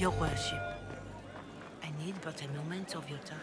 Your worship, I need but a moment of your time.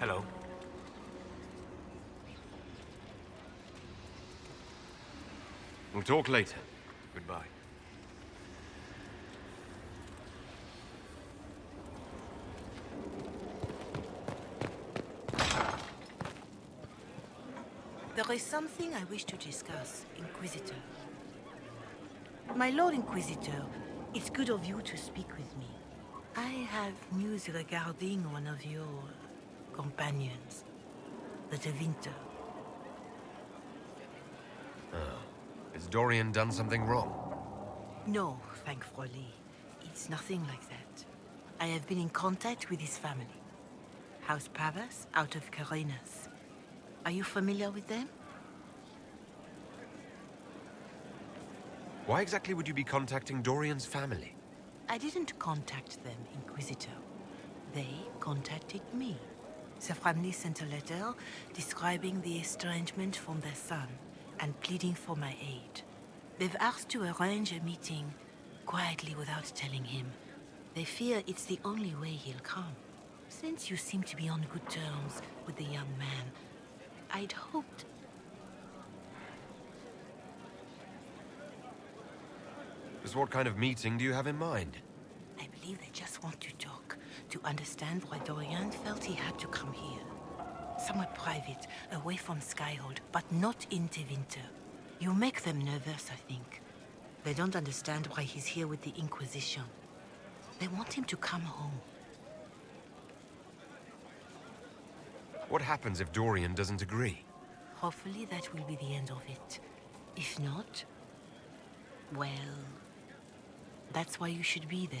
Hello. We'll talk later. Goodbye. There is something I wish to discuss, Inquisitor. My Lord Inquisitor, it's good of you to speak with me. I have news regarding one of your companions, the Tevinter. Has Dorian done something wrong? No, thankfully. It's nothing like that. I have been in contact with his family. House Pavas, out of Carenas. Are you familiar with them? Why exactly would you be contacting Dorian's family? I didn't contact them, Inquisitor. They contacted me. The family sent a letter describing the estrangement from their son and pleading for my aid. They've asked to arrange a meeting quietly without telling him. They fear it's the only way he'll come. Since you seem to be on good terms with the young man, I'd hoped... Just what kind of meeting do you have in mind? I believe they just want to talk, to understand why Dorian felt he had to come here. Somewhere private, away from Skyhold, but not in Tevinter. You make them nervous, I think. They don't understand why he's here with the Inquisition. They want him to come home. What happens if Dorian doesn't agree? Hopefully that will be the end of it. If not, well, that's why you should be there.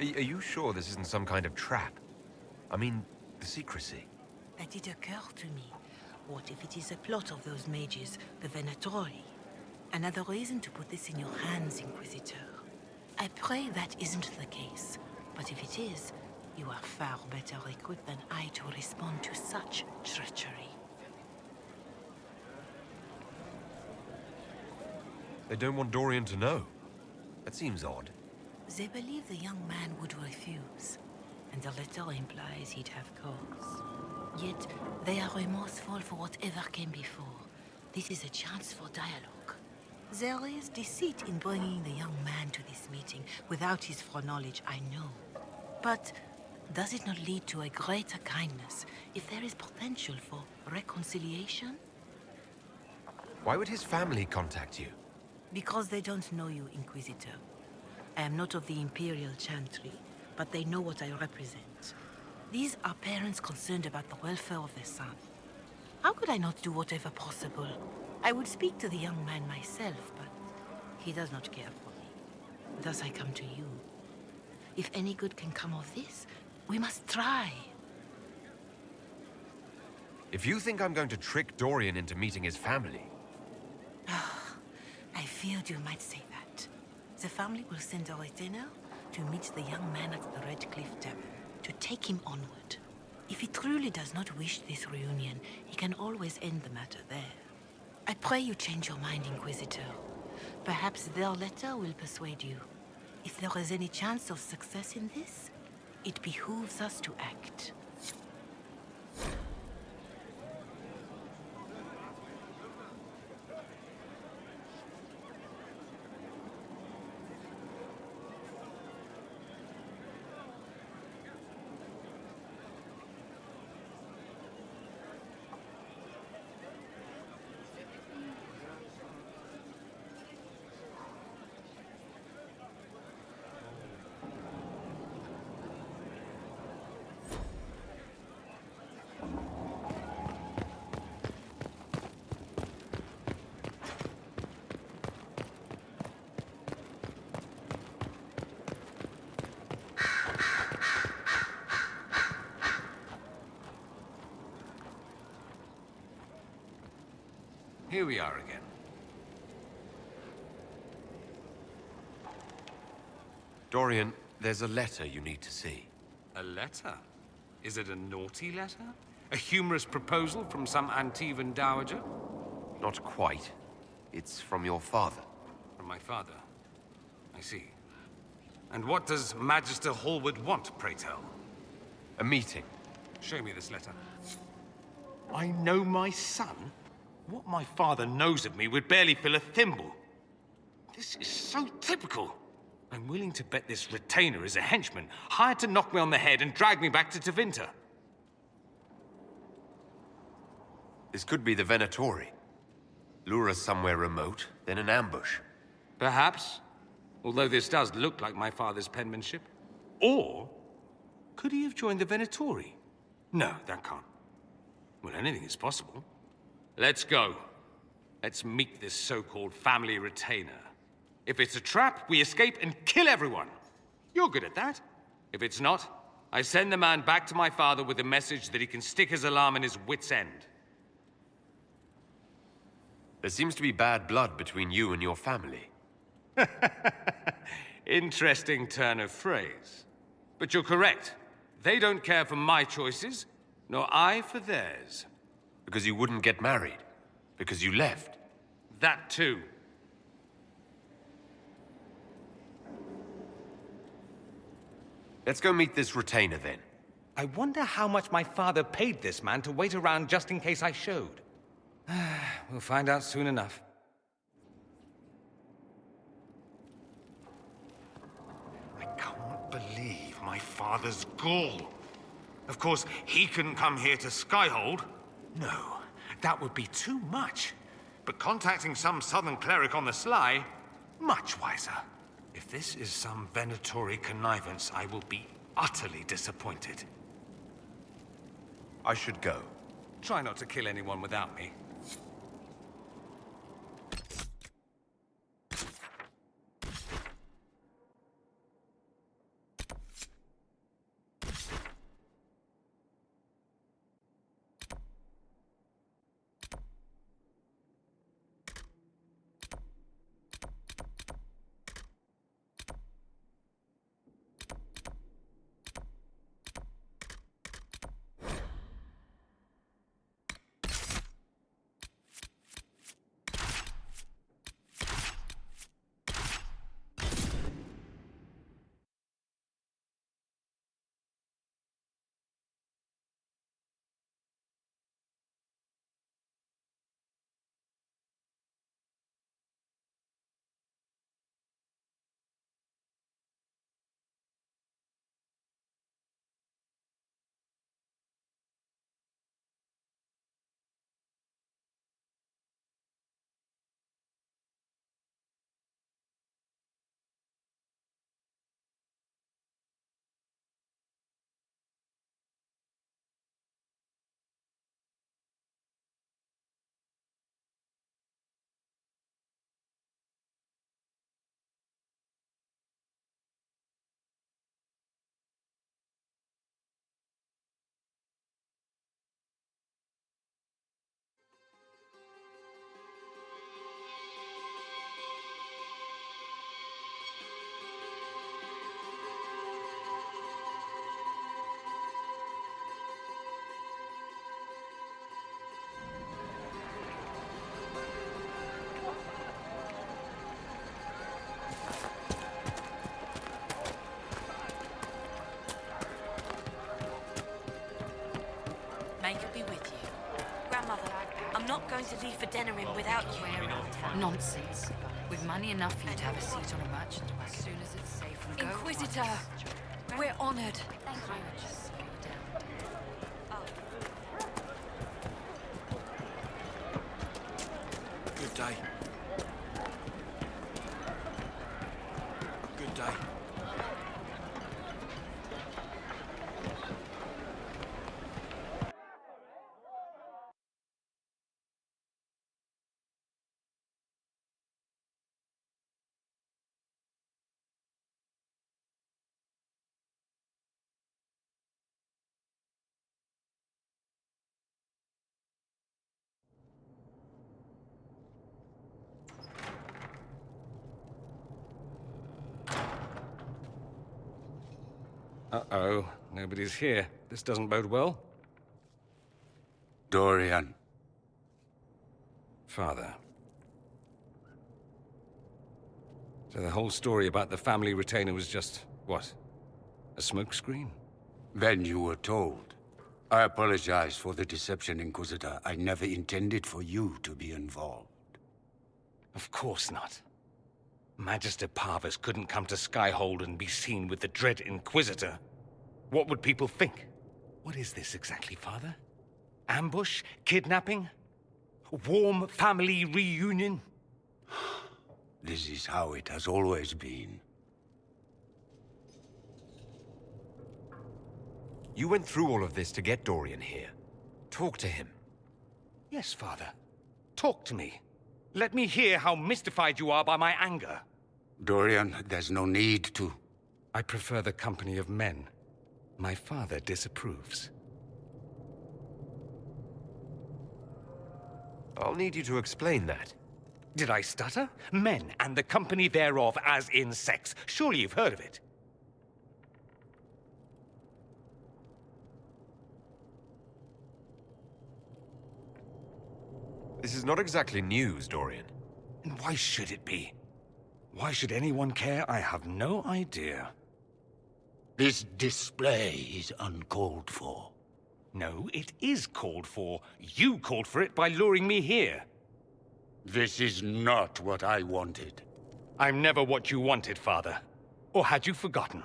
Are you sure this isn't some kind of trap? I mean, the secrecy. That did occur to me. What if it is a plot of those mages, the Venatori? Another reason to put this in your hands, Inquisitor. I pray that isn't the case. But if it is, you are far better equipped than I to respond to such treachery. They don't want Dorian to know. That seems odd. They believe the young man would refuse, and the letter implies he'd have cause. Yet, they are remorseful for whatever came before. This is a chance for dialogue. There is deceit in bringing the young man to this meeting without his foreknowledge, I know. But does it not lead to a greater kindness if there is potential for reconciliation? Why would his family contact you? Because they don't know you, Inquisitor. I am not of the Imperial Chantry, but they know what I represent. These are parents concerned about the welfare of their son. How could I not do whatever possible? I would speak to the young man myself, but he does not care for me. Thus I come to you. If any good can come of this, we must try. If you think I'm going to trick Dorian into meeting his family... I feared you might say that. The family will send a retainer to meet the young man at the Red Cliff Tavern, to take him onward. If he truly does not wish this reunion, he can always end the matter there. I pray you change your mind, Inquisitor. Perhaps their letter will persuade you. If there is any chance of success in this, it behooves us to act. Here we are again. Dorian, there's a letter you need to see. A letter? Is it a naughty letter? A humorous proposal from some Antivan dowager? Not quite. It's from your father. From my father. I see. And what does Magister Hallward want, pray tell? A meeting. Show me this letter. I know my son? What my father knows of me would barely fill a thimble. This is so typical. I'm willing to bet this retainer is a henchman, hired to knock me on the head and drag me back to Tevinter. This could be the Venatori. Lure us somewhere remote, then an ambush. Perhaps. Although this does look like my father's penmanship. Or, could he have joined the Venatori? No, that can't. Well, anything is possible. Let's go. Let's meet this so-called family retainer. If it's a trap, we escape and kill everyone. You're good at that. If it's not, I send the man back to my father with a message that he can stick his alarm in his wit's end. There seems to be bad blood between you and your family. Interesting turn of phrase. But you're correct. They don't care for my choices, nor I for theirs. Because you wouldn't get married. Because you left. That too. Let's go meet this retainer then. I wonder how much my father paid this man to wait around just in case I showed. We'll find out soon enough. I can't believe my father's gall. Of course, he couldn't come here to Skyhold. No, that would be too much. But contacting some southern cleric on the sly, much wiser. If this is some Venatori connivance, I will be utterly disappointed. I should go. Try not to kill anyone without me. May God be with you. Grandmother, I'm not going to leave for Denerim without you. Nonsense. With money enough for you to have a seat on a merchant's wagon. As soon as it's safe and Inquisitor, we're honored. Thank you. Just slow you down. Good day. Good day. Uh-oh, nobody's here. This doesn't bode well. Dorian. Father. So the whole story about the family retainer was just, what? A smokescreen? Then you were told. I apologize for the deception, Inquisitor. I never intended for you to be involved. Of course not. Magister Parvus couldn't come to Skyhold and be seen with the dread Inquisitor. What would people think? What is this exactly, Father? Ambush? Kidnapping? Warm family reunion? This is how it has always been. You went through all of this to get Dorian here. Talk to him. Yes, Father. Talk to me. Let me hear how mystified you are by my anger. Dorian, there's no need to. I prefer the company of men. My father disapproves. I'll need you to explain that. Did I stutter? Men and the company thereof as in sex. Surely you've heard of it. This is not exactly news, Dorian. And why should it be? Why should anyone care? I have no idea. This display is uncalled for. No, it is called for. You called for it by luring me here. This is not what I wanted. I'm never what you wanted, Father. Or had you forgotten?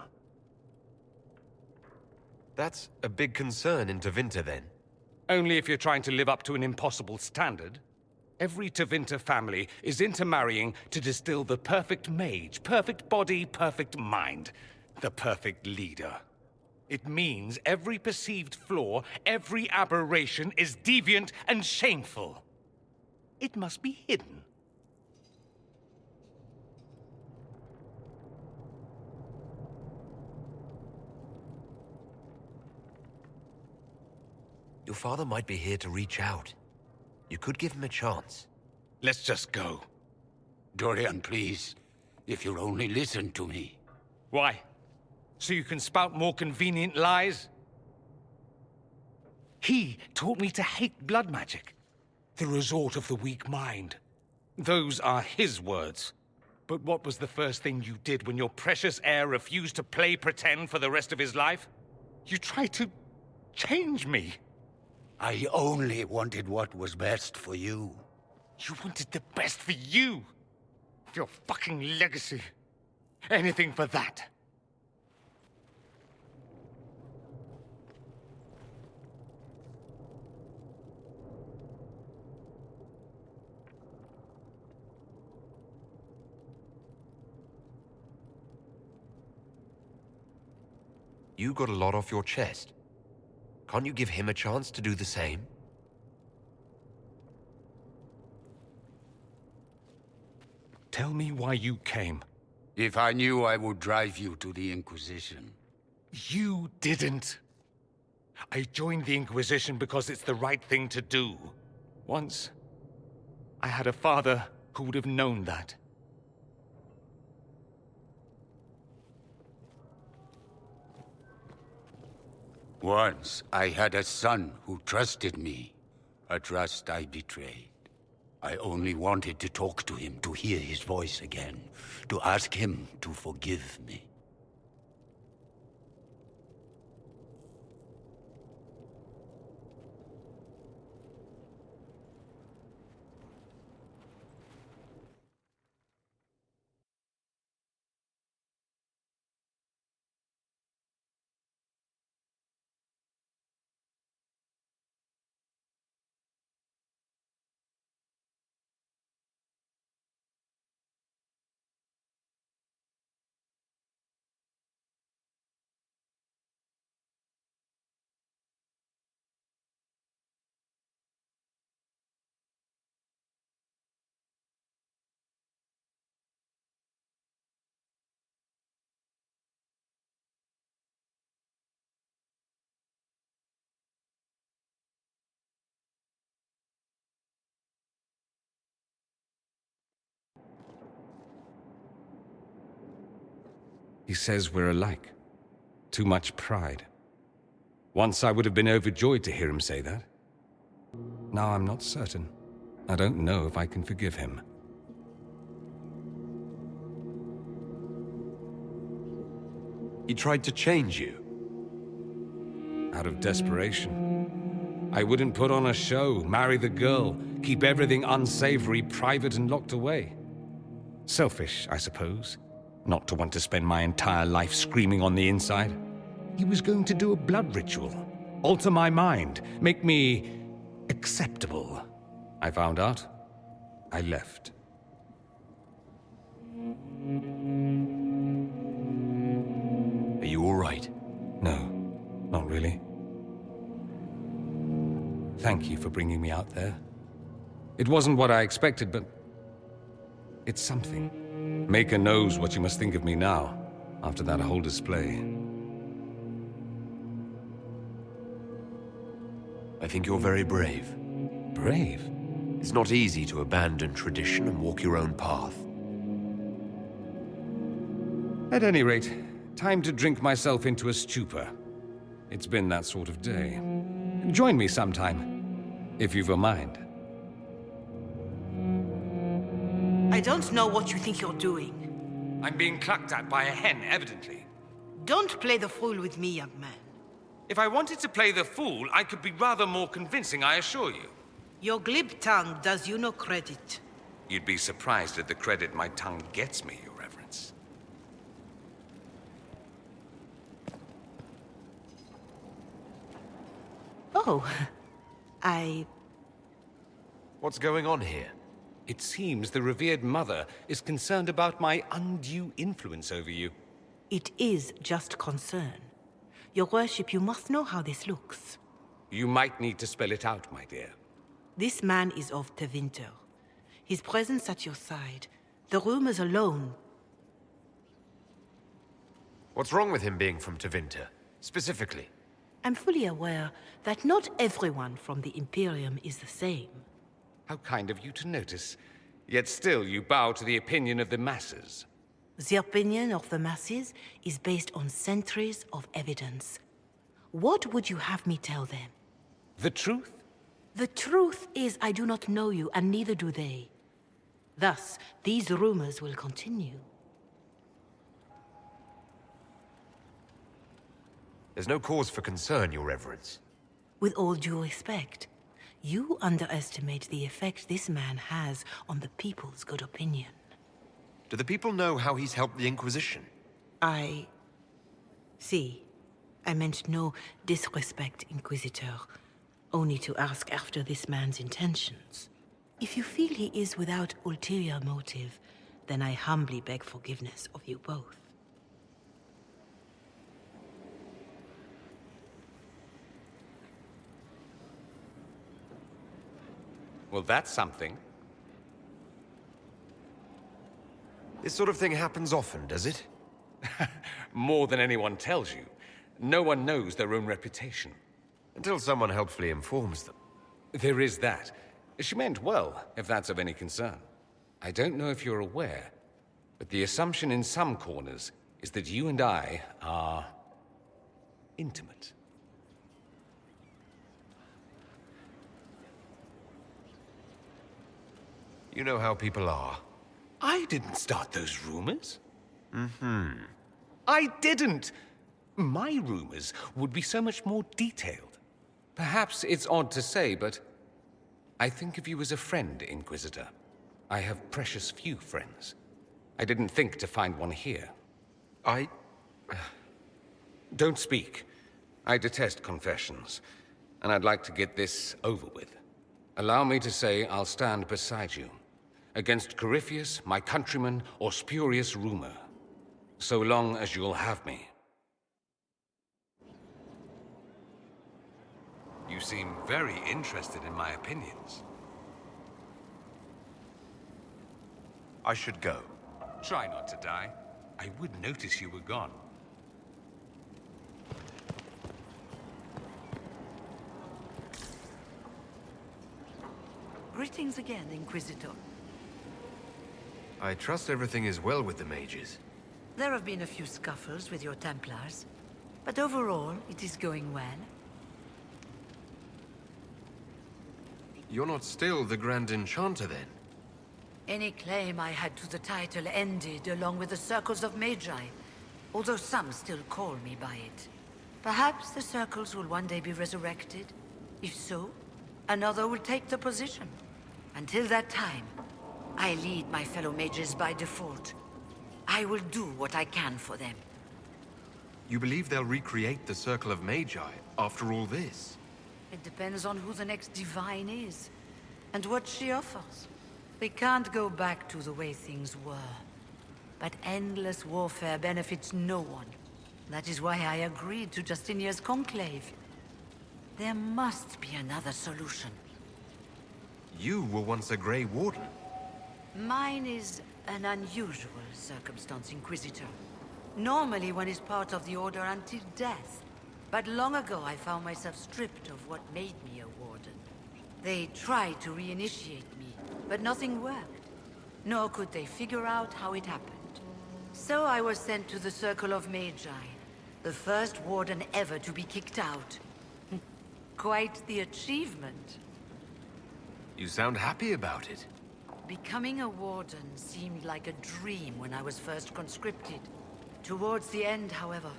That's a big concern in Tevinter, then. Only if you're trying to live up to an impossible standard. Every Tevinter family is intermarrying to distill the perfect mage, perfect body, perfect mind, the perfect leader. It means every perceived flaw, every aberration is deviant and shameful. It must be hidden. Your father might be here to reach out. You could give him a chance. Let's just go. Dorian, please. If you'll only listen to me. Why? So you can spout more convenient lies? He taught me to hate blood magic. The resort of the weak mind. Those are his words. But what was the first thing you did when your precious heir refused to play pretend for the rest of his life? You tried to change me. I only wanted what was best for you. You wanted the best for you. Your fucking legacy. Anything for that. You got a lot off your chest. Can't you give him a chance to do the same? Tell me why you came. If I knew, I would drive you to the Inquisition. You didn't. I joined the Inquisition because it's the right thing to do. Once, I had a father who would have known that. Once, I had a son who trusted me. A trust I betrayed. I only wanted to talk to him, to hear his voice again, to ask him to forgive me. He says we're alike. too much pride. Once I would have been overjoyed to hear him say that. Now I'm not certain. I don't know if I can forgive him. He tried to change you. Out of desperation. I wouldn't put on a show, marry the girl, keep everything unsavory, private and locked away. Selfish, I suppose, not to want to spend my entire life screaming on the inside. He was going to do a blood ritual, alter my mind, make me acceptable. I found out. I left. Are you all right? No, not really. Thank you for bringing me out there. It wasn't what I expected, but it's something. Maker knows what you must think of me now, after that whole display. I think you're very brave. Brave? It's not easy to abandon tradition and walk your own path. At any rate, time to drink myself into a stupor. It's been that sort of day. Join me sometime, if you've a mind. I don't know what you think you're doing. I'm being clucked at by a hen, evidently. Don't play the fool with me, young man. If I wanted to play the fool, I could be rather more convincing, I assure you. Your glib tongue does you no credit. You'd be surprised at the credit my tongue gets me, Your Reverence. Oh, I... What's going on here? It seems the revered mother is concerned about my undue influence over you. It is just concern. Your worship, you must know how this looks. You might need to spell it out, my dear. This man is of Tevinter. His presence at your side, the rumors alone. What's wrong with him being from Tevinter, specifically? I'm fully aware that not everyone from the Imperium is the same. How kind of you to notice. Yet still you bow to the opinion of the masses. The opinion of the masses is based on centuries of evidence. What would you have me tell them? The truth? The truth is I do not know you, and neither do they. Thus, these rumors will continue. There's no cause for concern, Your Reverence. With all due respect, you underestimate the effect this man has on the people's good opinion. Do the people know how he's helped the Inquisition? See, I meant no disrespect, Inquisitor. Only to ask after this man's intentions. If you feel he is without ulterior motive, then I humbly beg forgiveness of you both. Well, that's something. This sort of thing happens often, does it? More than anyone tells you. No one knows their own reputation. Until someone helpfully informs them. There is that. She meant well, if that's of any concern. I don't know if you're aware, but the assumption in some corners is that you and I are intimate. You know how people are. I didn't start those rumors. I didn't. My rumors would be so much more detailed. Perhaps it's odd to say, but I think of you as a friend, Inquisitor. I have precious few friends. I didn't think to find one here. Don't speak. I detest confessions, and I'd like to get this over with. Allow me to say I'll stand beside you, against Corypheus, my countryman, or spurious rumor, so long as you'll have me. You seem very interested in my opinions. I should go. Try not to die. I would notice you were gone. Greetings again, Inquisitor. I trust everything is well with the mages. There have been a few scuffles with your Templars. But overall, it is going well. You're not still the Grand Enchanter, then? Any claim I had to the title ended along with the Circles of Magi, although some still call me by it. Perhaps the Circles will one day be resurrected. If so, another will take the position. Until that time, I lead my fellow mages by default. I will do what I can for them. You believe they'll recreate the Circle of Magi after all this? It depends on who the next divine is, and what she offers. We can't go back to the way things were. But endless warfare benefits no one. That is why I agreed to Justinia's conclave. There must be another solution. You were once a Grey Warden. Mine is an unusual circumstance, Inquisitor. Normally one is part of the Order until death. But long ago I found myself stripped of what made me a Warden. They tried to reinitiate me, but nothing worked. Nor could they figure out how it happened. So I was sent to the Circle of Magi, the first Warden ever to be kicked out. Quite the achievement. You sound happy about it. Becoming a Warden seemed like a dream when I was first conscripted. Towards the end, however,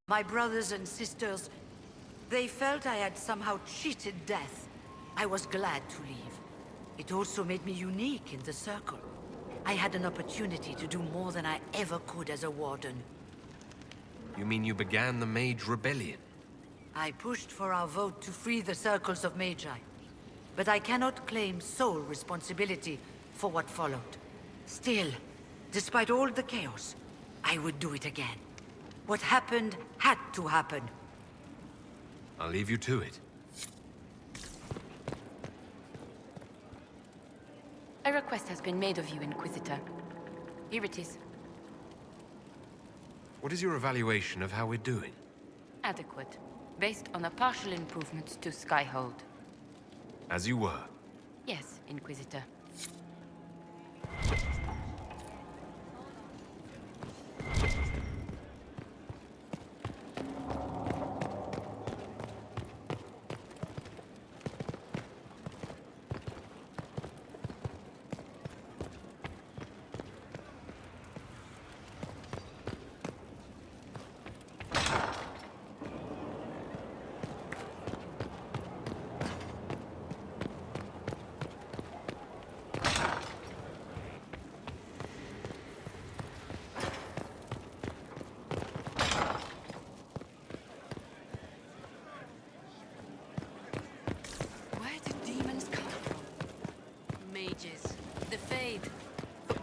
my brothers and sisters, they felt I had somehow cheated death. I was glad to leave. It also made me unique in the Circle. I had an opportunity to do more than I ever could as a Warden. You mean you began the Mage Rebellion? I pushed for our vote to free the Circles of Magi. But I cannot claim sole responsibility for what followed. Still, despite all the chaos, I would do it again. What happened had to happen. I'll leave you to it. A request has been made of you, Inquisitor. Here it is. What is your evaluation of how we're doing? Adequate. Based on the partial improvements to Skyhold. As you were. Yes, Inquisitor.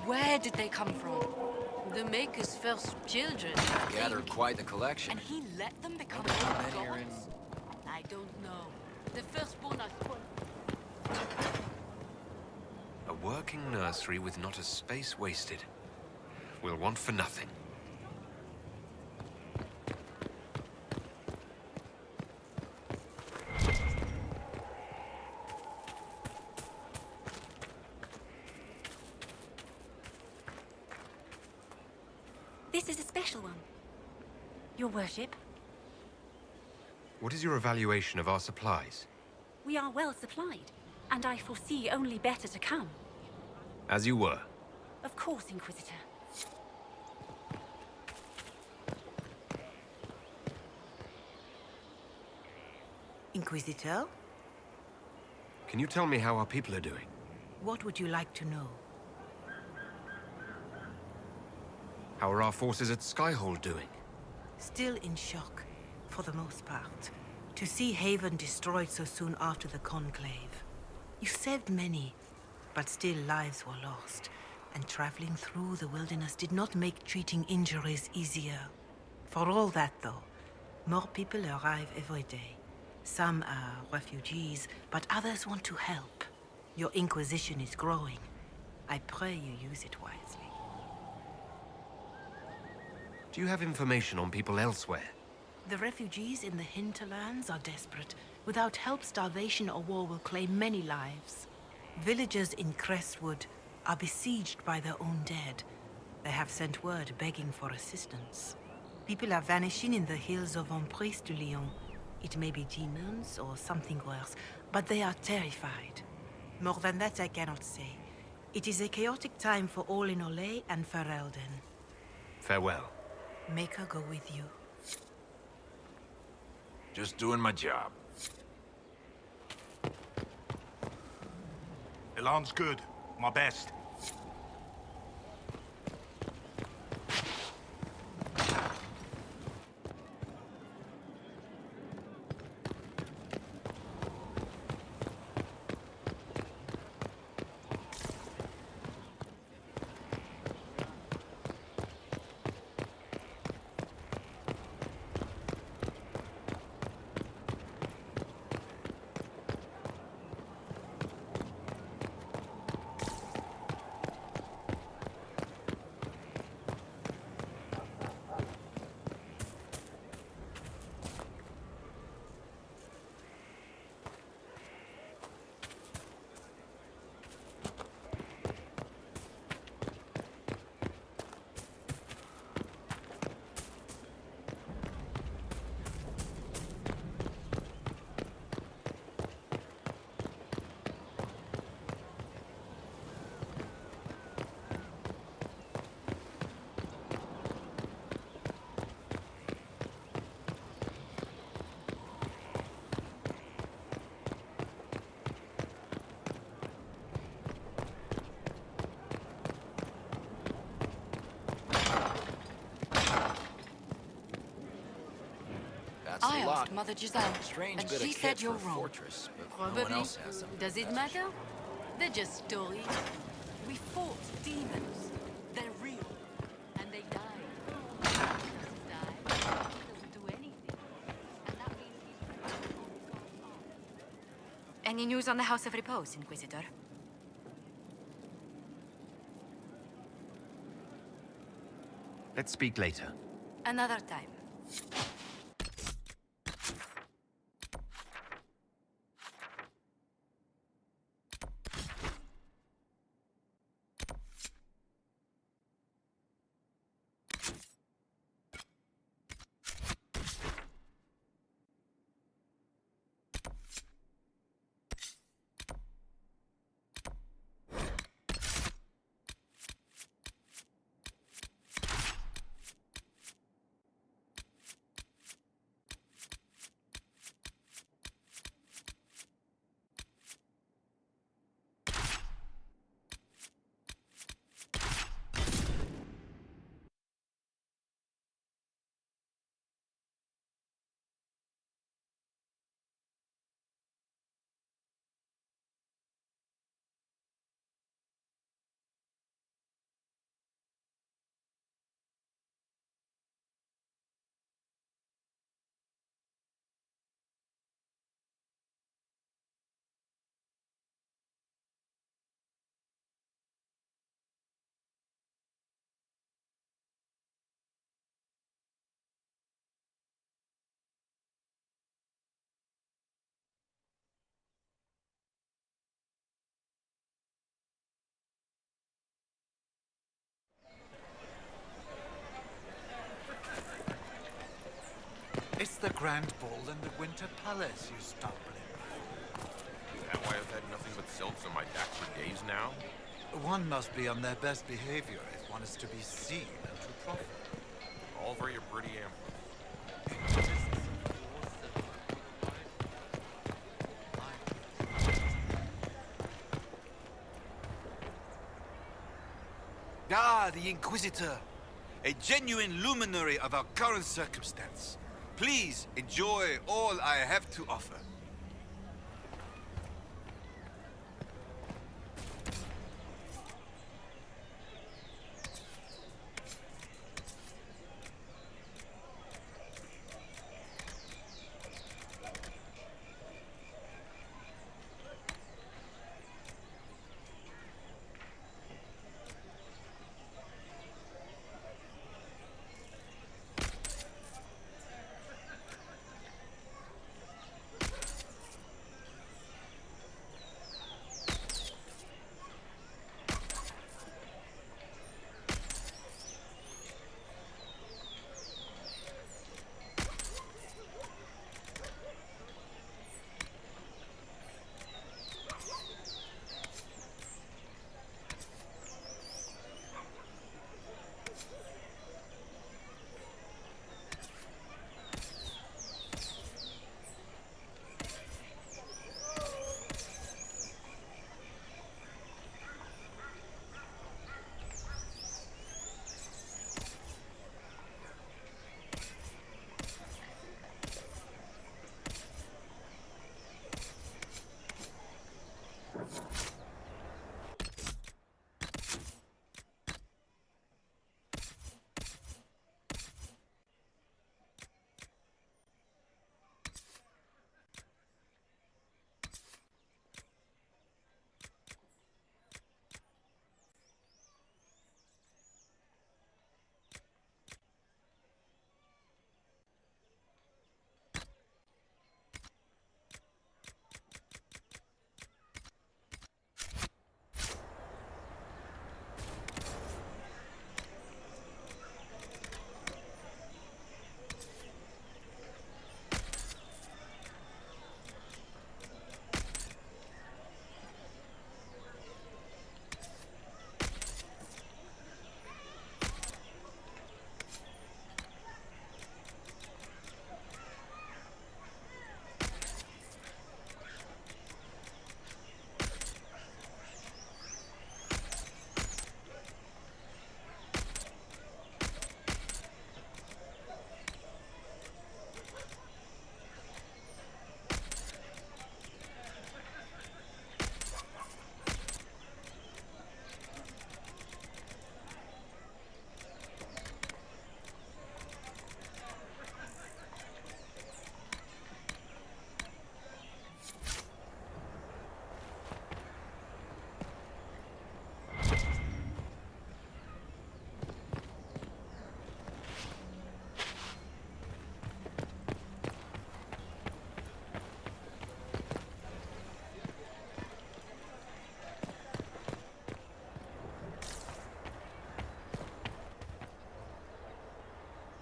Where did they come from? The Maker's first children. Gathered quite the collection. And he let them become Many are in... gods? I don't know. The firstborn are... A working nursery with not a space wasted. We'll want for nothing. This is a special one. Your worship, What is your evaluation of our supplies? we are well supplied, and I foresee only better to come. As you were. Of course, Inquisitor. Inquisitor, Can you tell me how our people are doing? what would you like to know? How are our forces at Skyhold doing? Still in shock, for the most part. To see Haven destroyed so soon after the Conclave. You saved many, but still lives were lost. And traveling through the wilderness did not make treating injuries easier. For all that, though, more people arrive every day. Some are refugees, but others want to help. Your Inquisition is growing. I pray you use it wisely. Do you have information on people elsewhere? The refugees in the hinterlands are desperate. Without help, starvation or war will claim many lives. Villagers in Crestwood are besieged by their own dead. They have sent word begging for assistance. People are vanishing in the hills of Emprise de Lyon. It may be demons or something worse, but they are terrified. More than that, I cannot say. It is a chaotic time for all in Olay and Ferelden. Farewell. Make her go with you. Just doing my job. Elan's good. My best. That's I a lot. asked Mother Giselle, Strange and bit she of said kit you're for a wrong. fortress, but no Probably. one else has them. Does it matter? They're just stories. We fought demons. They're real. And they died. He doesn't die. He doesn't do anything. And that means he's... Any news on the House of Repose, Inquisitor? Let's speak later. Another time. It's the Grand Ball in the Winter Palace, you stumbling. Is that why I've had nothing but sylphs on my back for days now? One must be on their best behavior if one is to be seen and to profit. All for your pretty amber. Ah, the Inquisitor! A genuine luminary of our current circumstance. Please enjoy all I have to offer.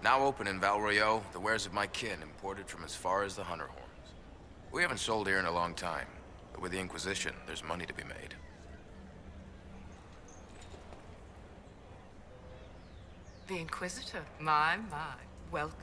Now open in Val Royeaux, the wares of my kin imported from as far as the Hunter Horns. We haven't sold here in a long time, but with the Inquisition, there's money to be made. The Inquisitor? My. Welcome.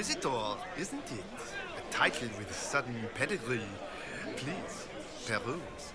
Inquisitor, isn't it? A title with a sudden pedigree. Please, peruse.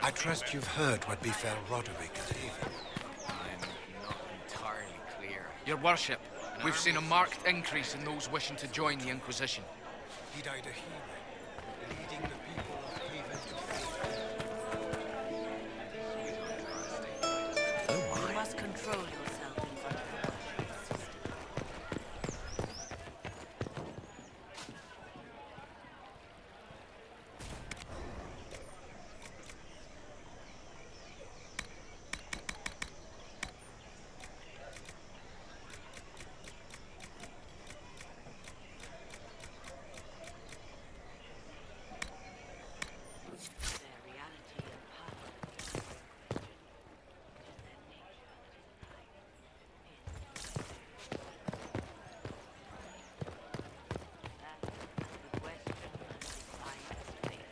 I trust you've heard what befell Roderick at Haven. I'm not entirely clear. Your worship, we've seen a marked increase in those wishing to join the Inquisition. He died a hero, leading the people of Haven to faith. You must control yourself in front of the worship system.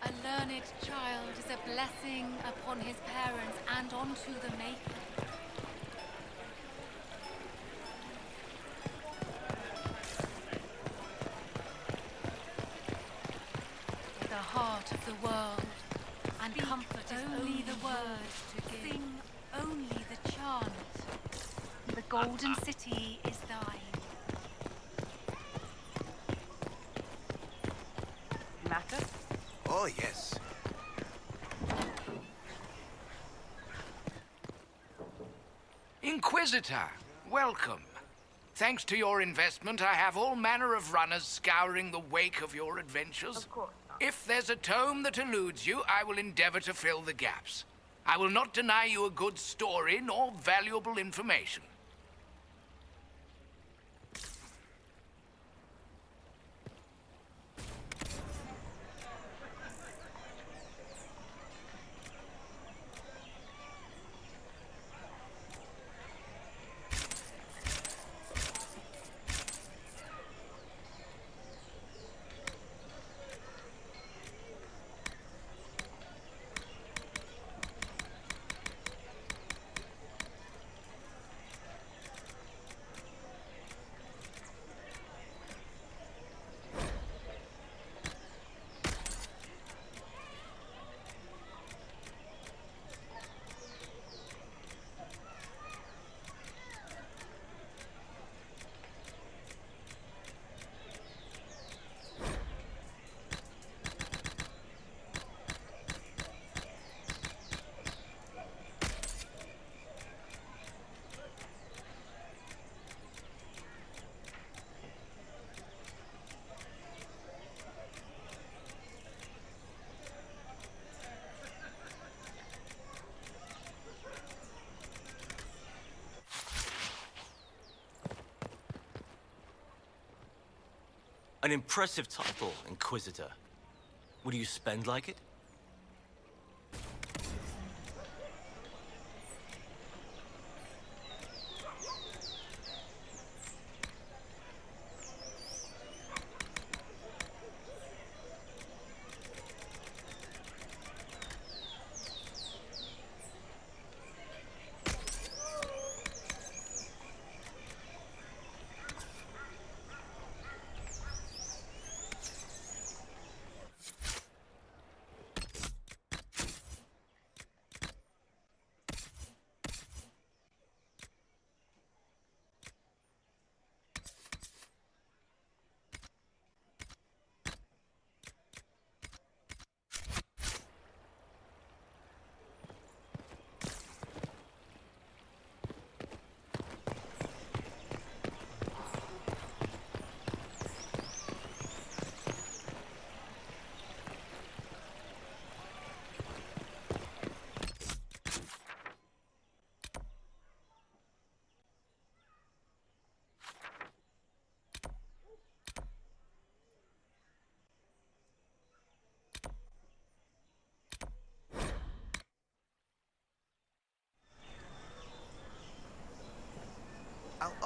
A learned child is a blessing upon his parents and onto the Maker. The heart of the world, and comfort is only the word to give. Sing only the chant. The golden city is thine. Matter? Oh, yes. Inquisitor, welcome. Thanks to your investment, I have all manner of runners scouring the wake of your adventures. Of course not. If there's a tome that eludes you, I will endeavor to fill the gaps. I will not deny you a good story nor valuable information. An impressive title, Inquisitor. Would you spend like it?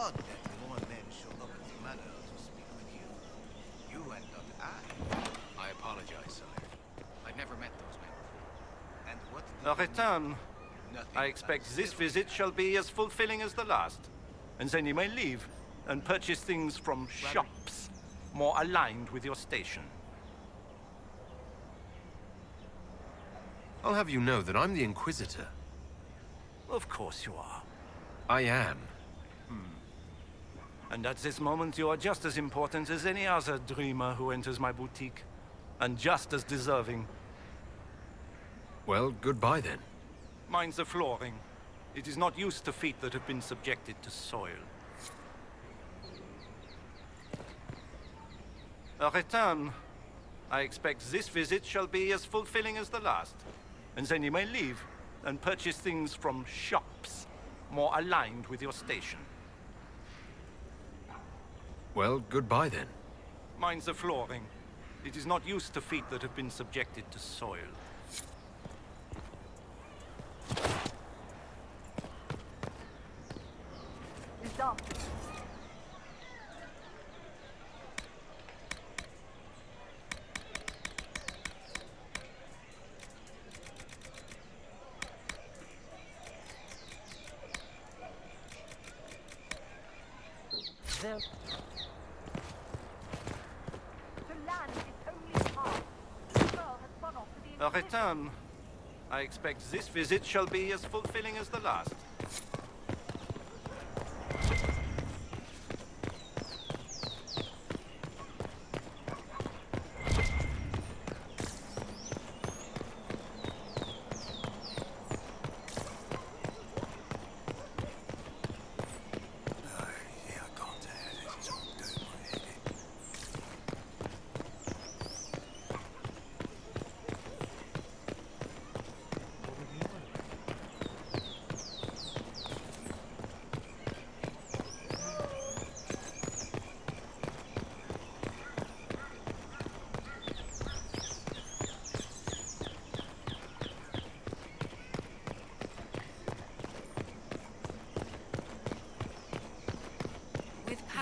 odd that more men show up at the manor to speak with you. You and not I. I apologize, sire. I've never met those men before. And what A return. I expect this visit shall be as fulfilling as the last. And then you may leave and purchase things from shops more aligned with your station. I'll have you know that I'm the Inquisitor. Of course you are. I am. And at this moment, you are just as important as any other dreamer who enters my boutique. And just as deserving. Well, goodbye then. Mind the flooring. It is not used to feet that have been subjected to soil. A return. I expect this visit shall be as fulfilling as the last. And then you may leave and purchase things from shops more aligned with your station. Well, goodbye then. Mind the flooring. It is not used to feet that have been subjected to soil. A return. I expect this visit shall be as fulfilling as the last.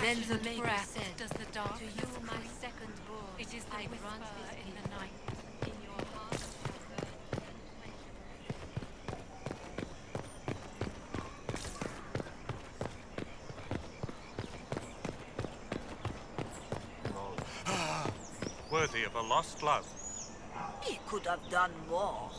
Then the maker said, does the dark to you, my second born, it is the I grant this in the night. In your heart, Worthy of a lost love. He could have done more.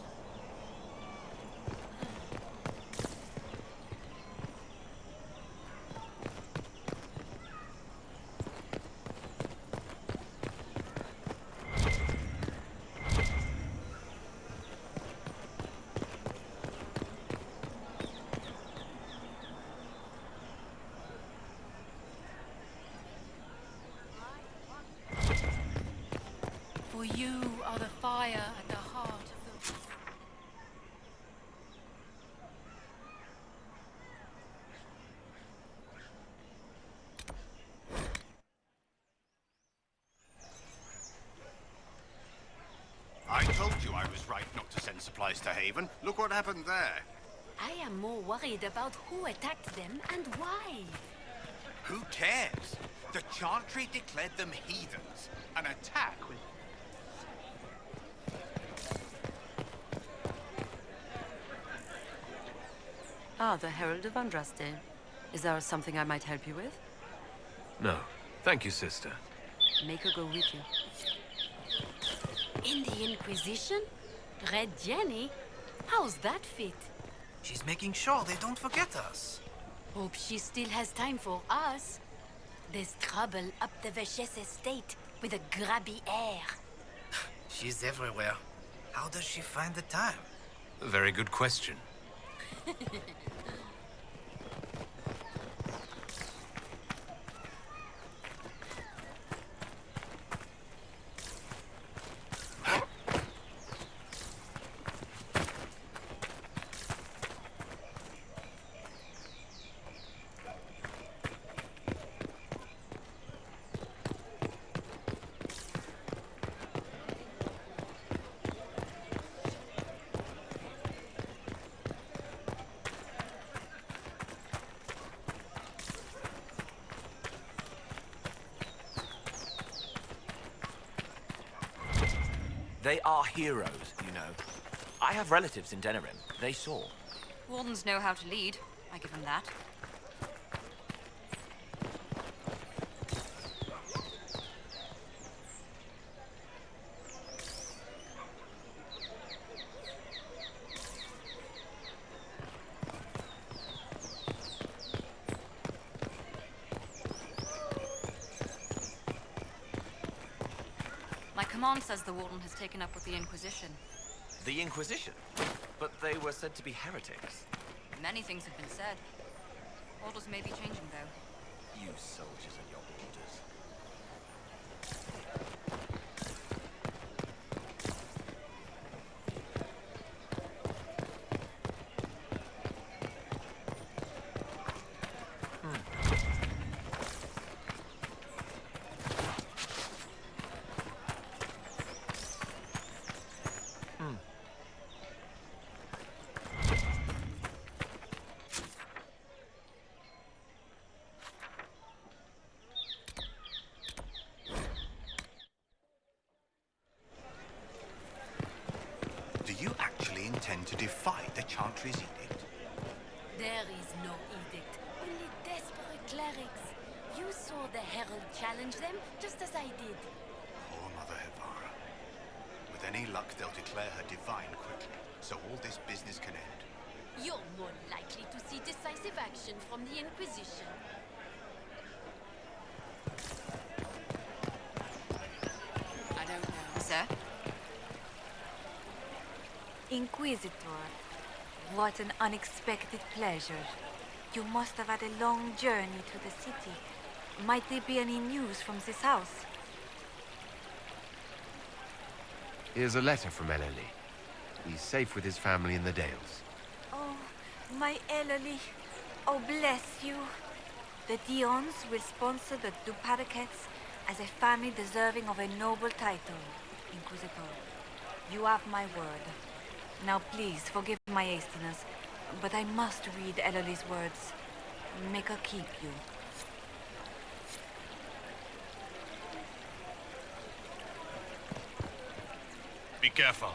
for you are the fire at the heart of the... I told you I was right not to send supplies to Haven. Look what happened there. I am more worried about who attacked them and why. Who cares? The Chantry declared them heathens. An attack will... Ah, the Herald of Andraste. Is there something I might help you with? No. Thank you, sister. Make her go with you. In the Inquisition? Red Jenny? How's that fit? She's making sure they don't forget us. Hope she still has time for us. There's trouble up the Vachesse estate with a grabby air. She's everywhere. How does she find the time? A very good question. They are heroes, you know. I have relatives in Denerim. They saw. Wardens know how to lead. I give them that. My command says the Warden has taken up with the Inquisition. The Inquisition? But they were said to be heretics. Many things have been said. Orders may be changing, though. You soldiers and your orders. Do you actually intend to defy the Chantry's edict? There is no edict, only desperate clerics. You saw the Herald challenge them, just as I did. Poor Mother Hevara. With any luck, they'll declare her divine quickly, so all this business can end. You're more likely to see decisive action from the Inquisition. I don't know. Sir? Inquisitor, what an unexpected pleasure. You must have had a long journey to the city. Might there be any news from this house? Here's a letter from Ellerly. He's safe with his family in the Dales. Oh, my Ellerly. Oh, bless you. The Dionnes will sponsor the Duparquets as a family deserving of a noble title, Inquisitor. You have my word. Now please, forgive my hastiness, but I must read Ellerly's words. Make her keep you. Be careful.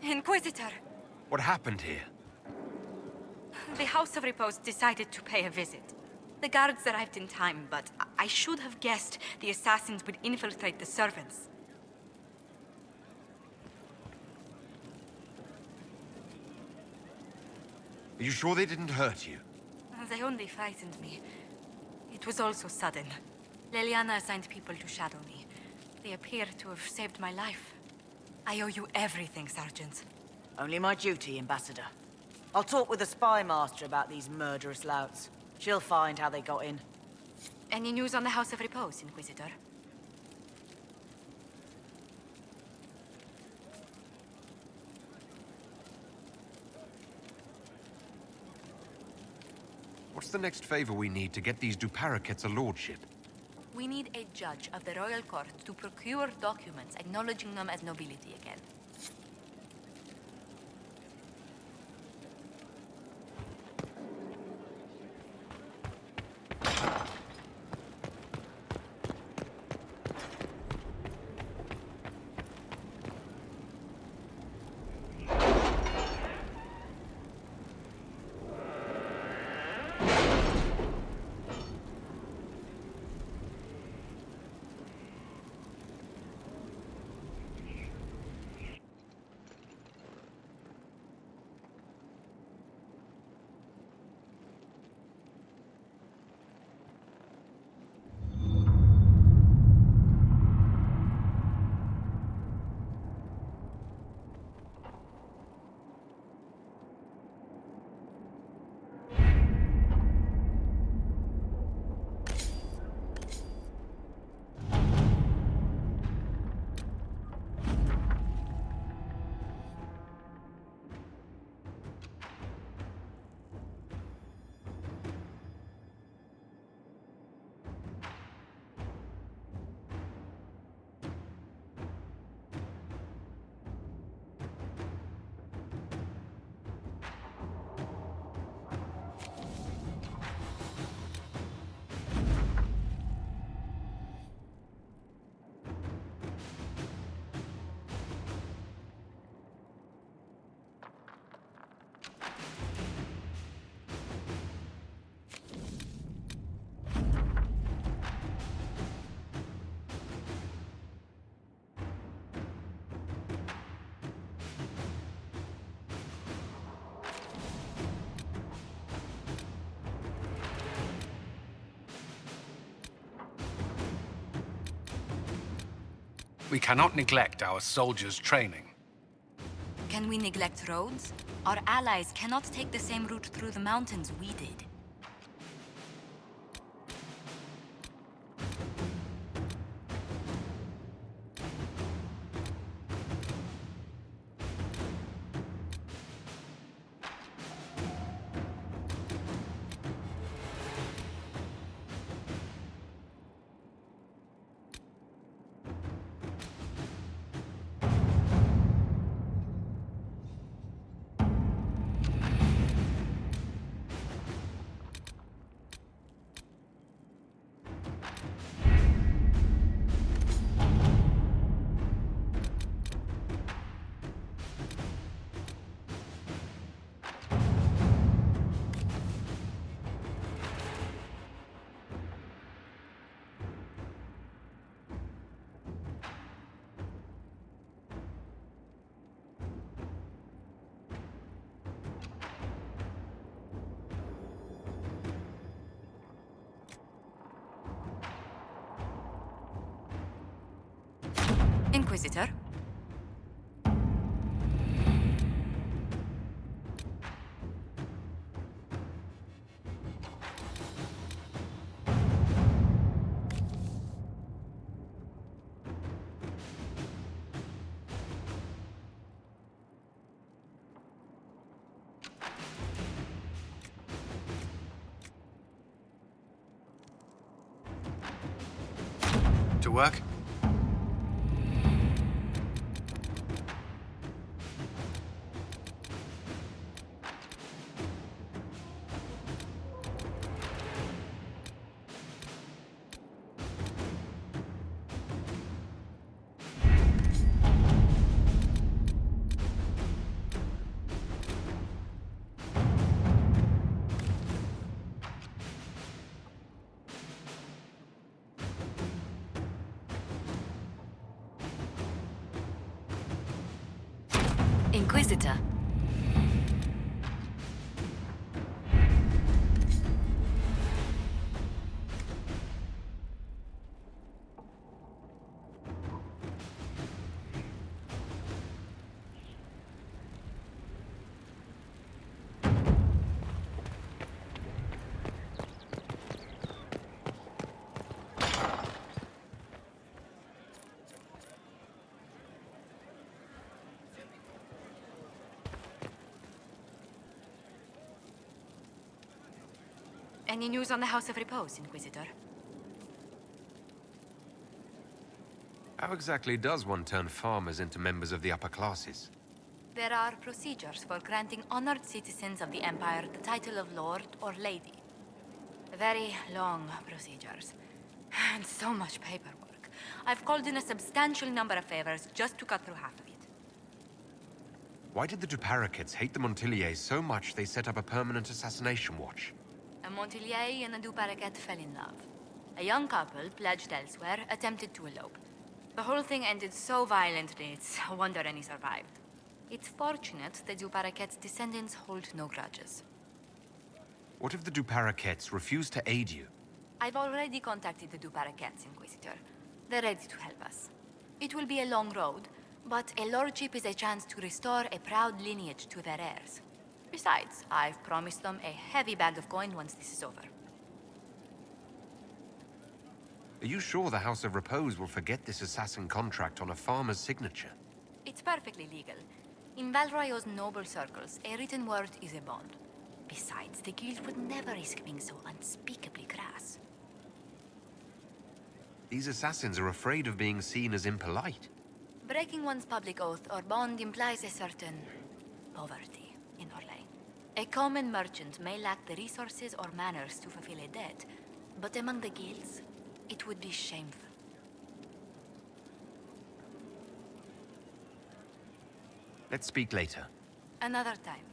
Inquisitor! What happened here? The House of Repose decided to pay a visit. The guards arrived in time, but I should have guessed the assassins would infiltrate the servants. Are you sure they didn't hurt you? They only frightened me. It was all so sudden. Leliana assigned people to shadow me. They appear to have saved my life. I owe you everything, Sergeant. Only my duty, Ambassador. I'll talk with the spy master about these murderous louts. She'll find how they got in. Any news on the House of Repose, Inquisitor? What's the next favor we need to get these Duparquets a lordship? We need a judge of the royal court to procure documents acknowledging them as nobility again. We cannot neglect our soldiers' training. Can we neglect roads? Our allies cannot take the same route through the mountains we did. Inquisitor? To work? Inquisitor. Any news on the House of Repose, Inquisitor? How exactly does one turn farmers into members of the upper classes? There are procedures for granting honored citizens of the Empire the title of Lord or Lady. Very long procedures. And so much paperwork. I've called in a substantial number of favors just to cut through half of it. Why did the Duparaquets hate the Montiliers so much they set up a permanent assassination watch? A Montilier and a Duparaquet fell in love. A young couple, pledged elsewhere, attempted to elope. The whole thing ended so violently, it's a wonder any survived. It's fortunate the Duparaquets' descendants hold no grudges. What if the Duparaquets refuse to aid you? I've already contacted the Duparaquets, Inquisitor. They're ready to help us. It will be a long road, but a lordship is a chance to restore a proud lineage to their heirs. Besides, I've promised them a heavy bag of coin once this is over. Are you sure the House of Repose will forget this assassin contract on a farmer's signature? It's perfectly legal. In Val Royeaux' noble circles, a written word is a bond. Besides, the guild would never risk being so unspeakably crass. These assassins are afraid of being seen as impolite. Breaking one's public oath or bond implies a certain poverty in Orlais. A common merchant may lack the resources or manners to fulfill a debt, but among the guilds, it would be shameful. Let's speak later. Another time.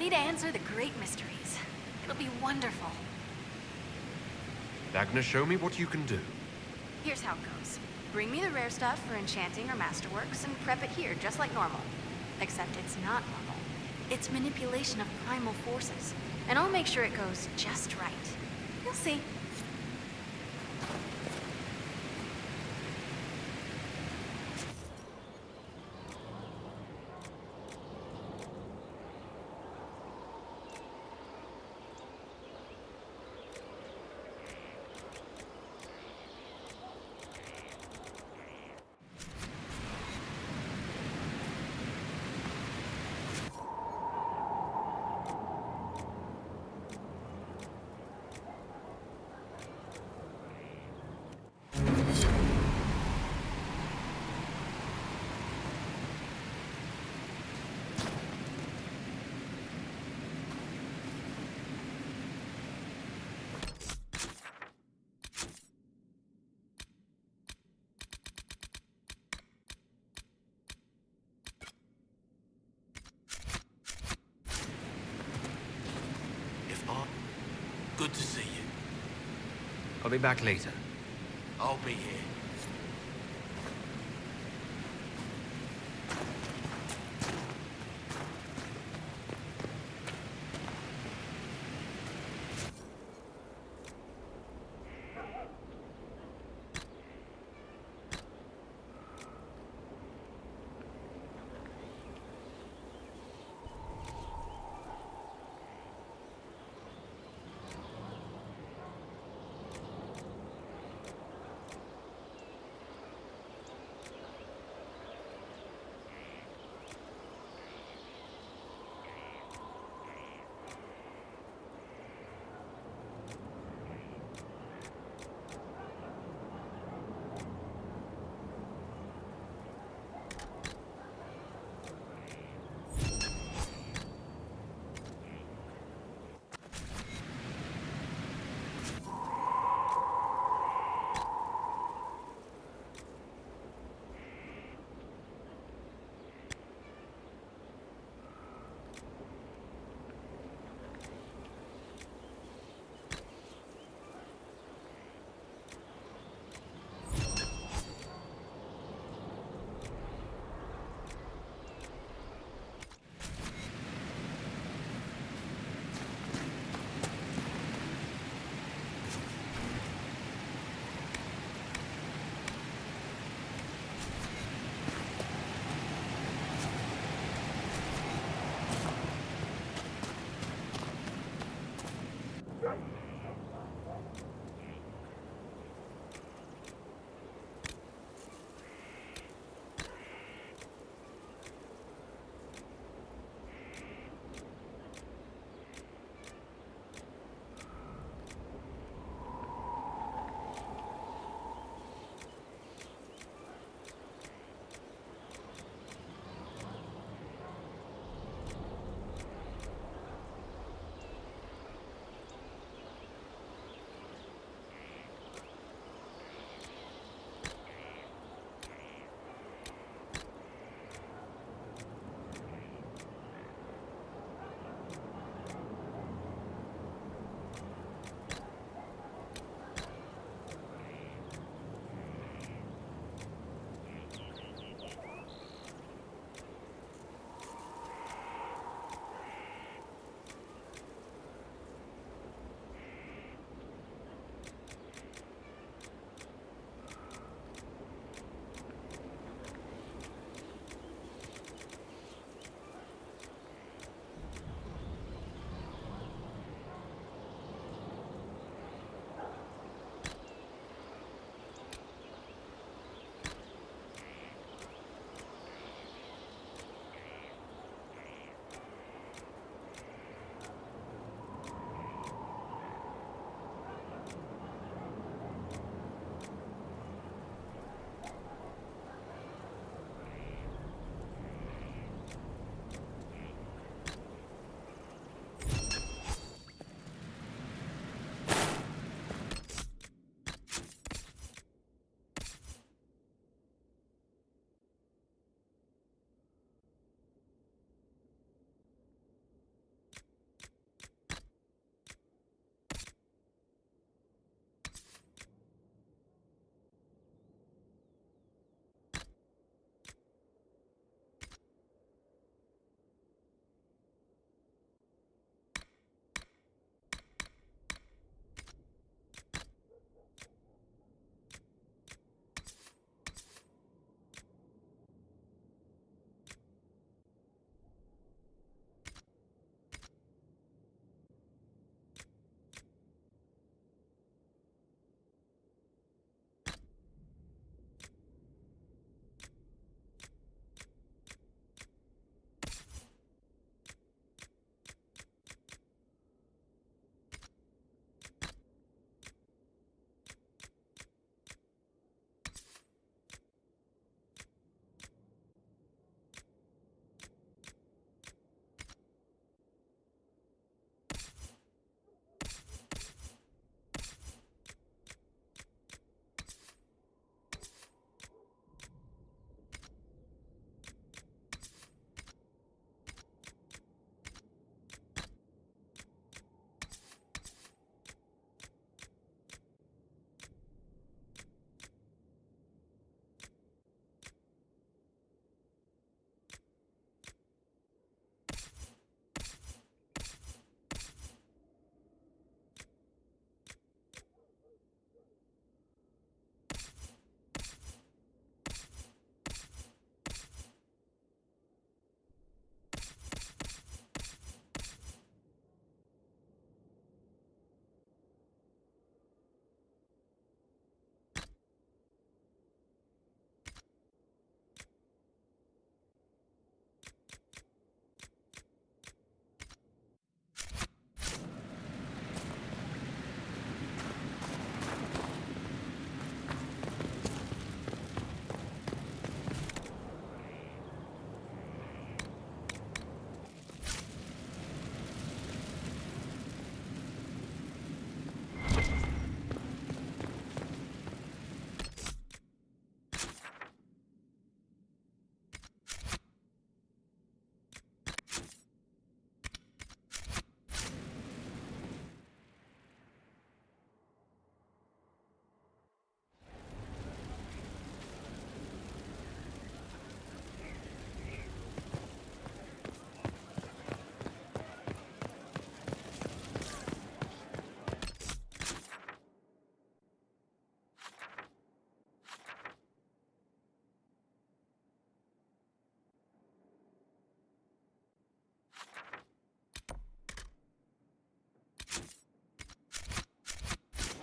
ready to answer the great mysteries. It'll be wonderful. Dagna, show me what you can do. Here's how it goes. Bring me the rare stuff for enchanting or masterworks and prep it here, just like normal. Except it's not normal. It's manipulation of primal forces. And I'll make sure it goes just right. You'll see. Good to see you. I'll be back later. I'll be here.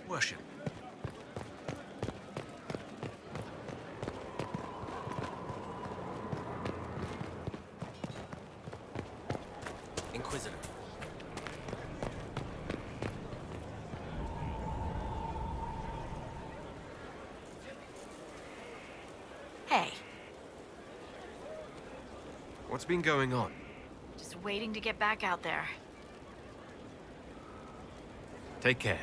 Worship. Inquisitor. Hey, What's been going on? just waiting to get back out there. Take care.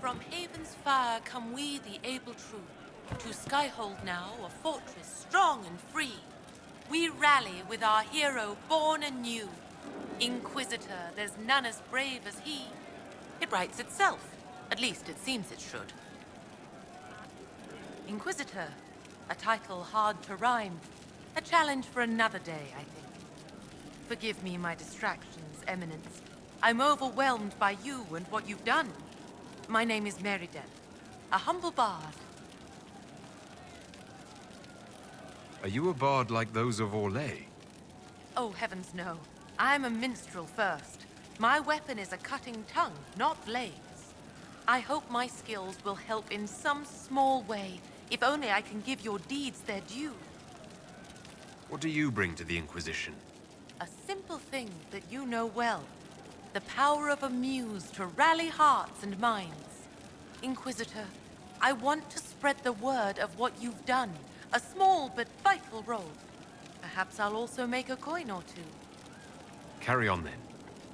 From Haven's fire come we, the able true, to Skyhold now, a fortress strong and free. We rally with our hero born anew. Inquisitor, there's none as brave as he. It writes itself. At least it seems it should. Inquisitor, a title hard to rhyme. A challenge for another day, I think. Forgive me my distractions, Eminence. I'm overwhelmed by you and what you've done. My name is Meriden, a humble bard. Are you a bard like those of Orlais? Oh, heavens no. I'm a minstrel first. My weapon is a cutting tongue, not blades. I hope my skills will help in some small way, if only I can give your deeds their due. What do you bring to the Inquisition? A simple thing that you know well. The power of a muse to rally hearts and minds. Inquisitor, I want to spread the word of what you've done. A small but vital role. Perhaps I'll also make a coin or two. Carry on then.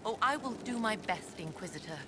Oh, I will do my best, Inquisitor.